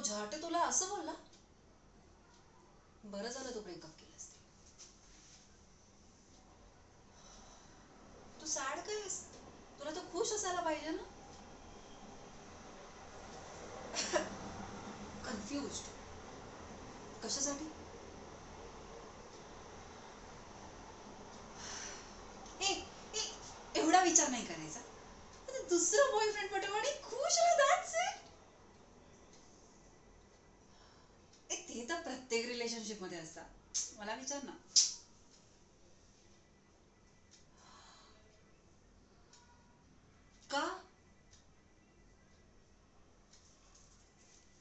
झाटे तुला असं बोलला? बरं झालं तू ब्रेकअप केलंस ते. तू सॅड काय आहेस? तुला तर खुश असायला पाहिजे ना. कन्फ्युज्ड कशासाठी? ए ए एवढा विचार नाही करायचा. आता दुसरा बॉयफ्रेंड पटव आणि खुश राहा, दॅट्स इट. ते तर प्रत्येक रिलेशनशिप मध्ये असतात. मला विचार ना. का?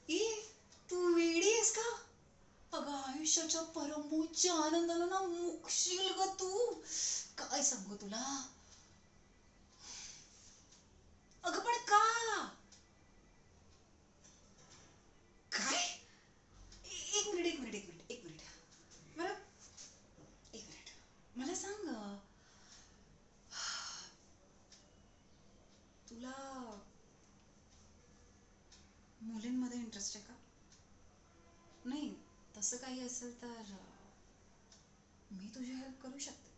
ए तू वेडी आहेस का? अगं आयुष्याच्या परमोच्च आनंदाला ना मुकशील ग तू. काय सांगू तुला. अगं पण का? काय? एक मिनिट एक मिनिट एक मिनिट एक मिनिट. मला एक मिनिट मला सांग, तुला मुलींमध्ये इंटरेस्ट आहे का? नाही, तसं काही असेल तर मी तुझी हेल्प करू शकते.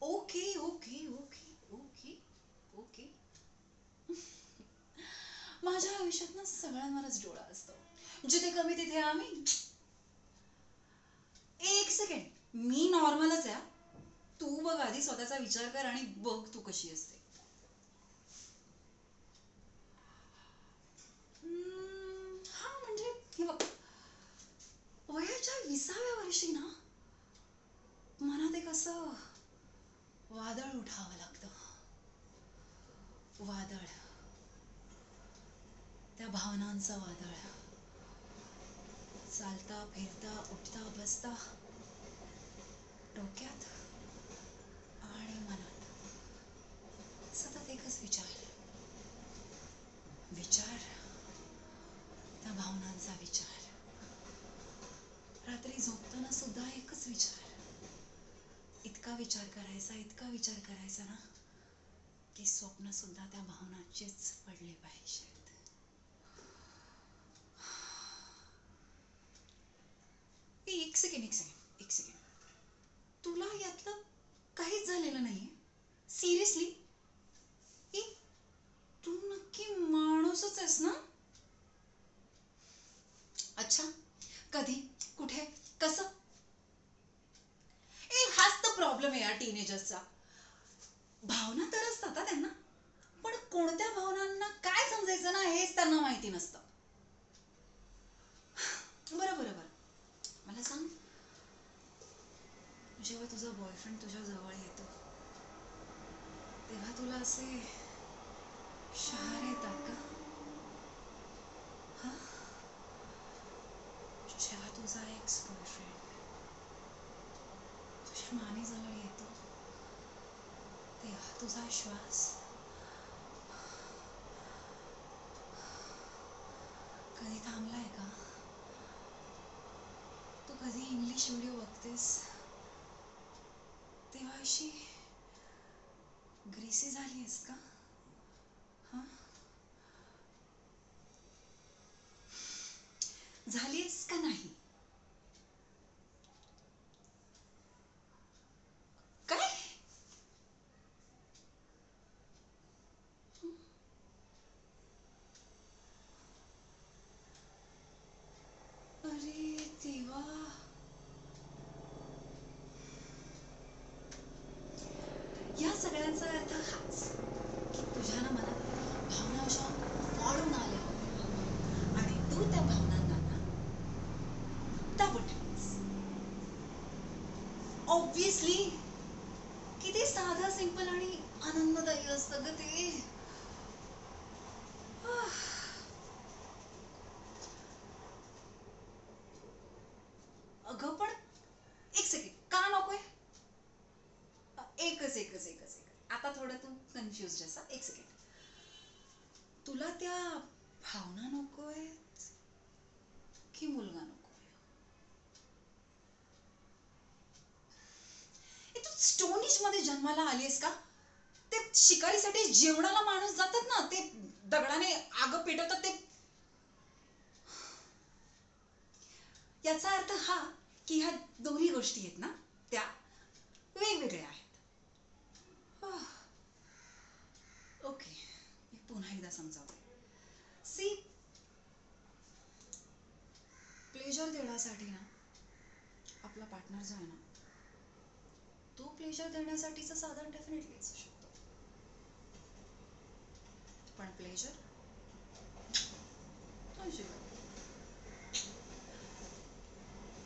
Okay okay okay okay okay. माझ्या आयुष्यात ना सगळ्यांवरच डोळा असतो. जिथे कमी तिथे आम्ही. एक सेकंड, मी नॉर्मलच आहे. तू बघ आधी स्वतःचा विचार कर आणि बघ तू कशी असते. हा म्हणजे हे बघ, वयाच्या 20व्या वर्षी ना मनात एक असं वादळ उठावं लागतं. वादळ, त्या भावनांचं वादळ. चालता फिरता उठता बसता डोक्यात आणि मनात सतत एकच विचार. विचार, त्या भावनांचा विचार. रात्री झोपताना सुद्धा एकच विचार. इतका विचार करायचा ना की स्वप्न सुद्धा त्या भावनांचेच पडले पाहिजेत. एक सेकंड एक सेकंड एक सेकंड. तुला यातलं काहीच झालेलं नाहीये? सिरियसली? तू नक्की माणूसच आहेस ना? अच्छा, कधी, कुठे, कसं? हाच तर प्रॉब्लेम आहे या टीनेजर्सचा. भावना तर असतात त्यांना, पण कोणत्या भावनांना काय समजायचं ना हेच त्यांना माहिती नसतं. बरं बरं बरं, मला सांग, जेव्हा तुझा बॉयफ्रेंड तुझ्या जवळ येतो तेव्हा तुला असे शहारे येतात का? हा, जेव्हा तुझा एक्स बॉयफ्रेंड तुझ्या मानेजवळ येतो तेव्हा तुझा श्वास कधी थांबलाय का? तू कधी इंग्लिश व्हिडिओ बघतेस तेव्हा अशी ग्रीसी झालीयस का? हा, झालीयस का नाही? काय? अरे देवा. या सगळ्यांचा अर्थ हाच की तुझ्या ना मनात भावना अशा वाढून आल्या आणि तू त्या भावनांना ना दाबून ठेवलीस. ऑब्विसली. किती साधा, सिंपल आणि आनंददायी असतं ग ते. अगं पण एक सेकंड, का नकोय? एकच. आता थोडं तू कन्फ्युज आहेस. एक सेकंड. तुला त्या भावना नकोय की मुलगा नकोय? तू स्टोन एज मध्ये जन्माला आलीस का? ते शिकारीसाठी जेवणाला माणूस जातात ना, ते दगडाने आग पेटवतात ते. याचा अर्थ हा की ह्या दोन्ही गोष्टी आहेत ना त्या वेगवेगळ्या आहेत. ओके, मी पुन्हा एकदा समजावते. सी, प्लेजर देण्यासाठी ना आपला पार्टनर जो आहे ना तो प्लेजर देण्यासाठीचं साधन डेफिनेटली असू शकतो, पण प्लेजर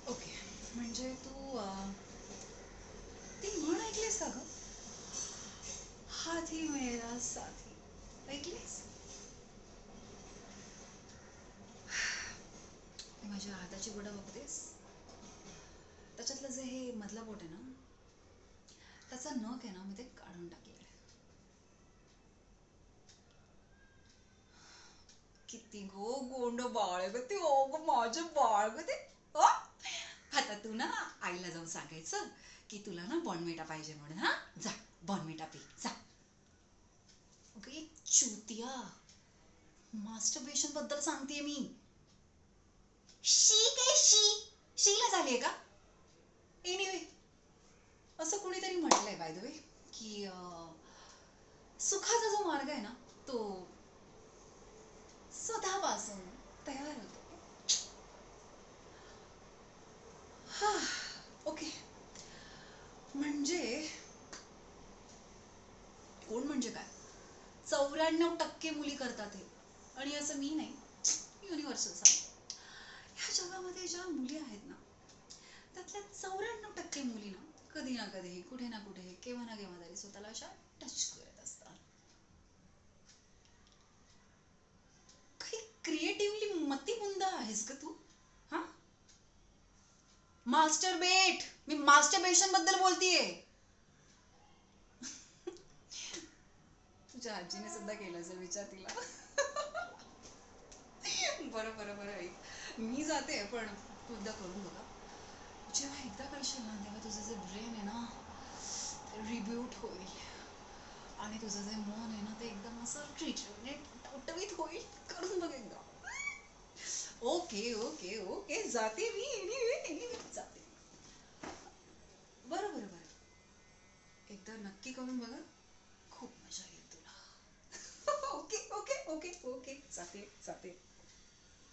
ओके. म्हणजे तू ती म्हण ऐकलीस का ग, हाथी मेरा साथी, ऐकलीस? माझ्या हाताची बोटं बघतेस, त्याच्यातलं जे हे मधलं बोट आहे ना त्याचा नख आहे ना मी ते काढून टाकलेलं आहे. किती गो गोंड बाळ ग ते, ओ ग माझं बाळ ग ते. आता तू ना आईला जाऊन सांगायचं की तुला ना बॉर्नव्हिटा पाहिजे म्हणून. हा जा बॉर्नव्हिटा पी जा. ओके चुतिया, मास्टरबेशन बद्दल सांगतेय मी. शी काय शी, शीला झालीये का? एनिवे, असं कुणीतरी म्हटलंय बाय द वे की सुखाचा जो मार्ग आहे ना तो स्वतःपासून तयार होतो. ओके, म्हणजे कोण म्हणजे काय, 94% मुली करतात हे, आणि असं मी नाही, युनिव्हर्सल सांगते. ह्या जगामध्ये ज्या मुली आहेत ना त्यातल्या 94% मुली ना कधी ना कधी, कुठे ना कुठे, केव्हा ना केव्हा तरी स्वतःला अशा टच करत असतात. काही क्रिएटिव्हली मतिमंद आहेस का तू? हा, मास्टरबेट, मी मास्टरबेशन बद्दल बोलतीये. तुझ्या आजीने सुद्धा केलं असेल, विचार तिला. बरं बरं बरं ऐक, मी जाते पण तू एकदा करून बघा. जेव्हा एकदा करशील ना तेव्हा तुझं जे ब्रेन आहे ना रिब्यूट होईल आणि तुझं जे मन आहे ना ते एकदम असं टवटवीत होईल. करून बघ एकदा. ओके ओके ओके, जाते मी. एनिवे जाते. बरं बरं बरं, एकदा नक्की करून बघा, खूप मजा येईल तुला. ओके ओके ओके ओके, जाते जाते.